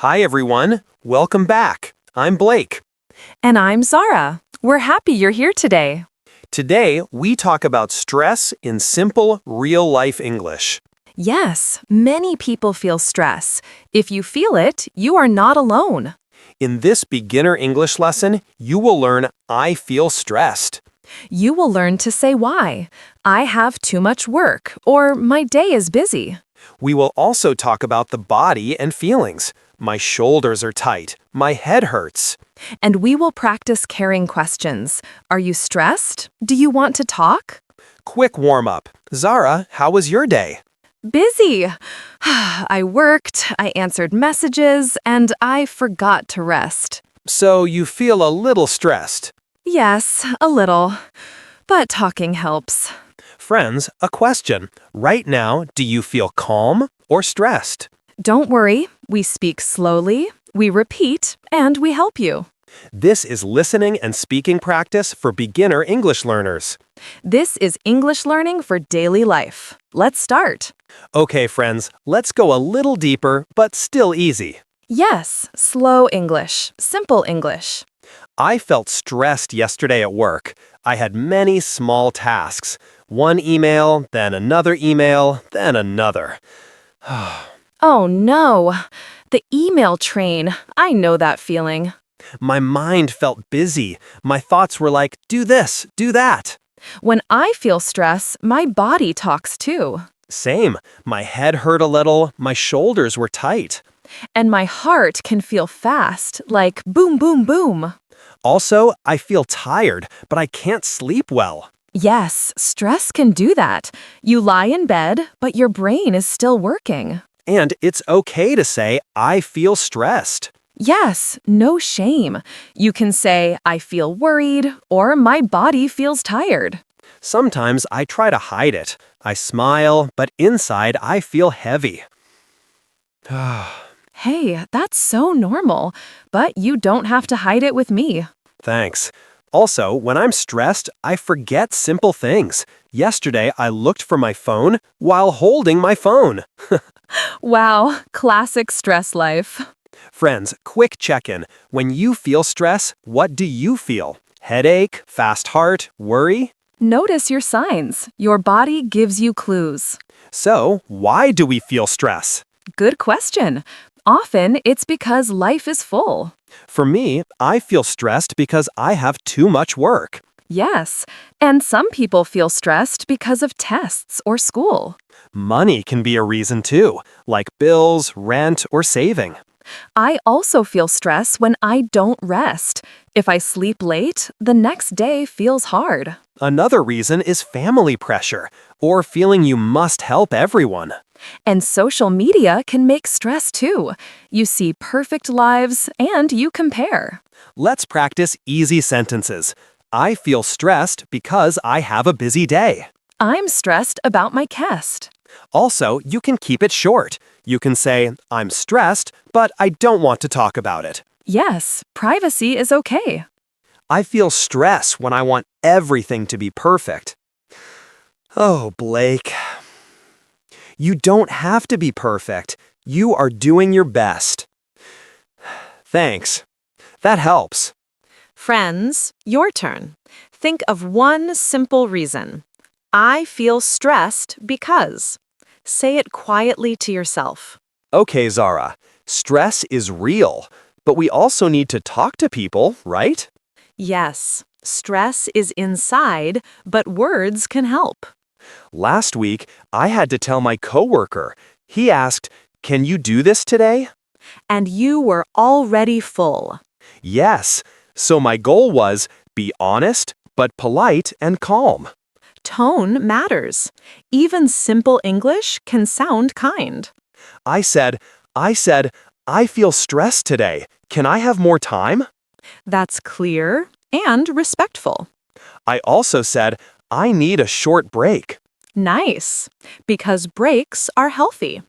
Hi, everyone. Welcome back. I'm Blake. And I'm Zara. We're happy you're here today. Today, we talk about stress in simple, real-life English. Yes, many people feel stress. If you feel it, you are not alone. In this beginner English lesson, you will learn I feel stressed. You will learn to say why. I have too much work, or my day is busy. We will also talk about the body and feelings. My shoulders are tight. My head hurts. And we will practice caring questions. Are you stressed? Do you want to talk? Quick warm-up. Zara, how was your day? Busy. I worked, I answered messages, and I forgot to rest. So you feel a little stressed. Yes, a little. But talking helps. Friends, a question. Right now, do you feel calm or stressed? Don't worry, we speak slowly, we repeat, and we help you. This is listening and speaking practice for beginner English learners. This is English learning for daily life. Let's start. Okay, friends, let's go a little deeper, but still easy. Yes, slow English, simple English. I felt stressed yesterday at work. I had many small tasks. One email, then another email, then another. Oh no, the email train. I know that feeling. My mind felt busy. My thoughts were like, do this, do that. When I feel stress, my body talks too. Same. My head hurt a little. My shoulders were tight. And my heart can feel fast, like boom, boom, boom. Also, I feel tired, but I can't sleep well. Yes, stress can do that. You lie in bed, but your brain is still working. And it's okay to say, I feel stressed. Yes, no shame. You can say, I feel worried, or my body feels tired. Sometimes I try to hide it. I smile, but inside I feel heavy. Hey, that's so normal, but you don't have to hide it with me. Thanks. Also, when I'm stressed, I forget simple things. Yesterday, I looked for my phone while holding my phone. Wow, classic stress life. Friends, quick check-in. When you feel stress, what do you feel? Headache, fast heart, worry? Notice your signs. Your body gives you clues. So, why do we feel stress? Good question. Often, it's because life is full. For me, I feel stressed because I have too much work. Yes, and some people feel stressed because of tests or school. Money can be a reason too, like bills, rent, or saving. I also feel stress when I don't rest. If I sleep late, the next day feels hard. Another reason is family pressure, or feeling you must help everyone. And social media can make stress too. You see perfect lives and you compare. Let's practice easy sentences. I feel stressed because I have a busy day. I'm stressed about my test. Also, you can keep it short. You can say, I'm stressed, but I don't want to talk about it. Yes, privacy is okay. I feel stress when I want everything to be perfect. Oh, Blake. You don't have to be perfect. You are doing your best. Thanks. That helps. Friends, your turn. Think of one simple reason. I feel stressed because. Say it quietly to yourself. Okay, Zara. Stress is real, but we also need to talk to people, right? Yes, stress is inside, but words can help. Last week, I had to tell my coworker. He asked, "Can you do this today?" And you were already full. Yes. So my goal was be honest, but polite and calm. Tone matters. Even simple English can sound kind. I said, I feel stressed today. Can I have more time? That's clear and respectful. I also said, I need a short break. Nice, because breaks are healthy.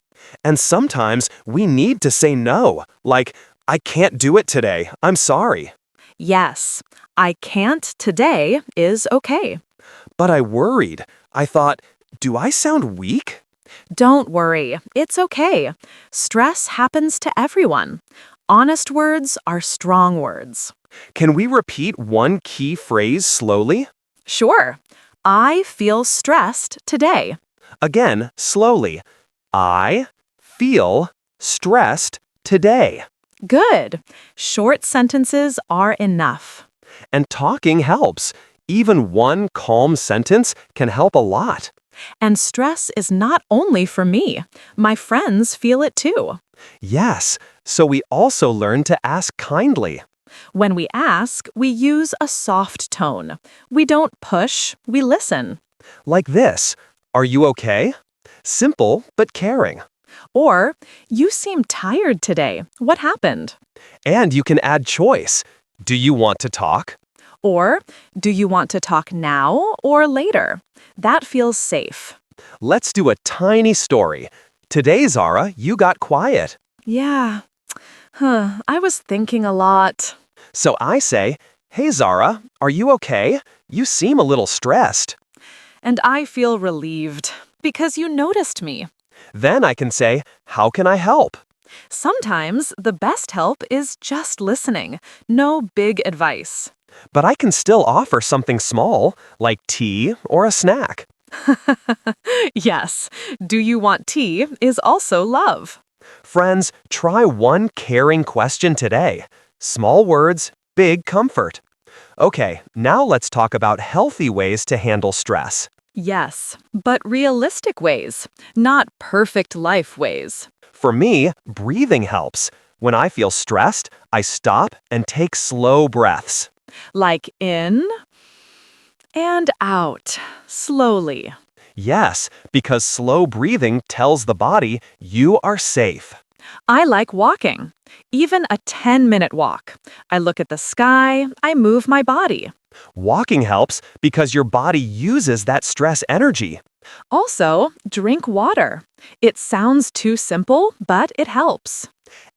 And sometimes we need to say no, like, I can't do it today. I'm sorry. Yes, I can't today is okay. But I worried. I thought, do I sound weak? Don't worry, it's okay. Stress happens to everyone. Honest words are strong words. Can we repeat one key phrase slowly? Sure, I feel stressed today. Again, slowly. I feel stressed today. Good. Short sentences are enough. And talking helps. Even one calm sentence can help a lot. And stress is not only for me. My friends feel it too. Yes, so we also learn to ask kindly. When we ask, we use a soft tone. We don't push, we listen. Like this: Are you okay? Simple but caring. Or, you seem tired today. What happened? And you can add choice. Do you want to talk? Or, do you want to talk now or later? That feels safe. Let's do a tiny story. Today, Zara, you got quiet. Yeah. I was thinking a lot. So I say, Hey, Zara, are you okay? You seem a little stressed. And I feel relieved because you noticed me. Then I can say, How can I help? Sometimes the best help is just listening, no big advice. But I can still offer something small, like tea or a snack. Yes, do you want tea is also love. Friends, try one caring question today. Small words, big comfort. Okay, now let's talk about healthy ways to handle stress. Yes, but realistic ways, not perfect life ways. For me, breathing helps. When I feel stressed, I stop and take slow breaths. Like in and out, slowly. Yes, because slow breathing tells the body you are safe. I like walking, even a 10-minute walk. I look at the sky, I move my body. Walking helps because your body uses that stress energy. Also, drink water. It sounds too simple, but it helps.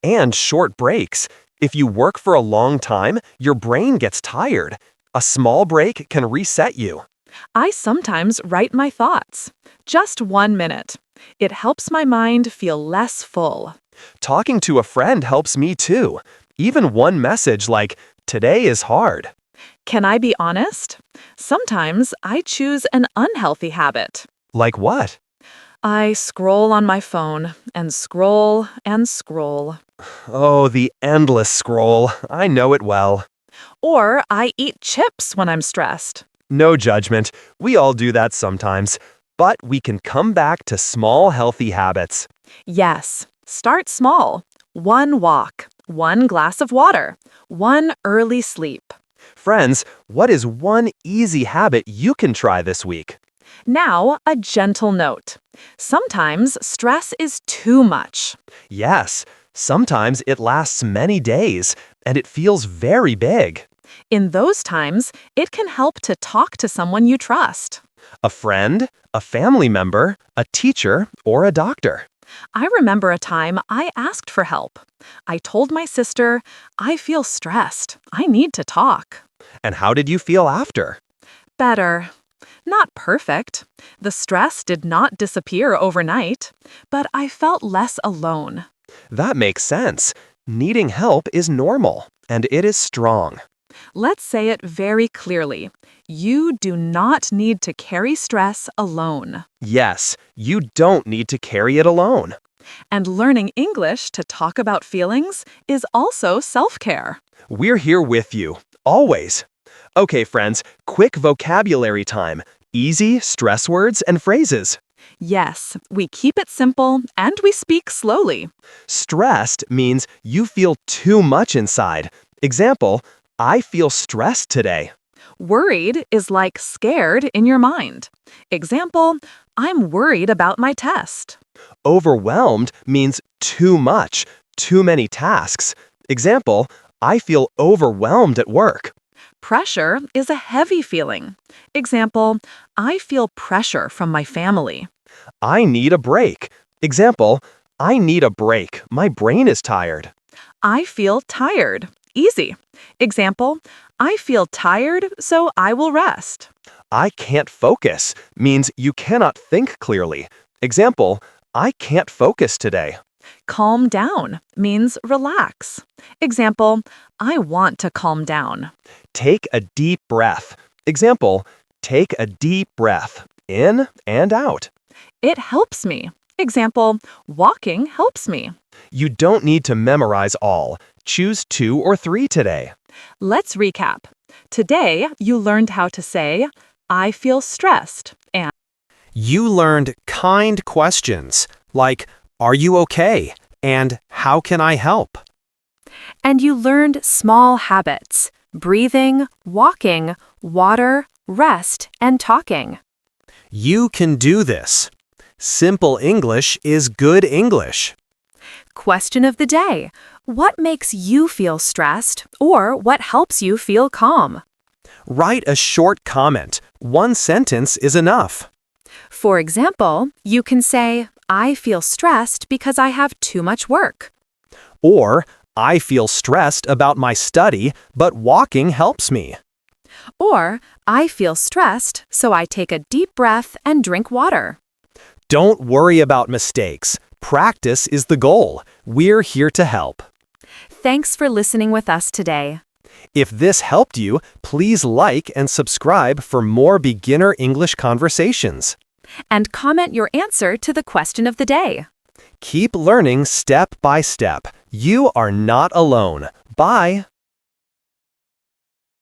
And short breaks. If you work for a long time, your brain gets tired. A small break can reset you. I sometimes write my thoughts. Just 1 minute. It helps my mind feel less full. Talking to a friend helps me too. Even one message like, Today is hard. Can I be honest? Sometimes I choose an unhealthy habit. Like what? I scroll on my phone and scroll and scroll. Oh, the endless scroll. I know it well. Or I eat chips when I'm stressed. No judgment. We all do that sometimes. But we can come back to small, healthy habits. Yes, start small. 1 walk, 1 glass of water, 1 early sleep. Friends, what is one easy habit you can try this week? Now, a gentle note. Sometimes stress is too much. Yes, sometimes it lasts many days, and it feels very big. In those times, it can help to talk to someone you trust. A friend, a family member, a teacher, or a doctor. I remember a time I asked for help. I told my sister, I feel stressed. I need to talk. And how did you feel after? Better. Not perfect. The stress did not disappear overnight, but I felt less alone. That makes sense. Needing help is normal, and it is strong. Let's say it very clearly. You do not need to carry stress alone. Yes, you don't need to carry it alone. And learning English to talk about feelings is also self-care. We're here with you, always. Okay, friends, quick vocabulary time. Easy stress words and phrases. Yes, we keep it simple and we speak slowly. Stressed means you feel too much inside. Example, I feel stressed today. Worried is like scared in your mind. Example, I'm worried about my test. Overwhelmed means too much, too many tasks. Example, I feel overwhelmed at work. Pressure is a heavy feeling. Example, I feel pressure from my family. I need a break. Example, I need a break. My brain is tired. I feel tired. Easy. Example, I feel tired, so I will rest. I can't focus means you cannot think clearly. Example, I can't focus today. Calm down means relax. Example, I want to calm down. Take a deep breath. Example, take a deep breath in and out. It helps me. Example, walking helps me. You don't need to memorize all. Choose 2 or 3 today. Let's recap. Today, you learned how to say, I feel stressed, and You learned kind questions like, are you okay? And how can I help? you learned small habits, breathing, walking, water, rest, and talking. You can do this. Simple English is good English. Question of the day. What makes you feel stressed or what helps you feel calm? Write a short comment. 1 sentence is enough. For example, you can say, I feel stressed because I have too much work. Or, I feel stressed about my study, but walking helps me. Or, I feel stressed, so I take a deep breath and drink water. Don't worry about mistakes. Practice is the goal. We're here to help. Thanks for listening with us today. If this helped you, please like and subscribe for more beginner English conversations. And comment your answer to the question of the day. Keep learning step by step. You are not alone. Bye.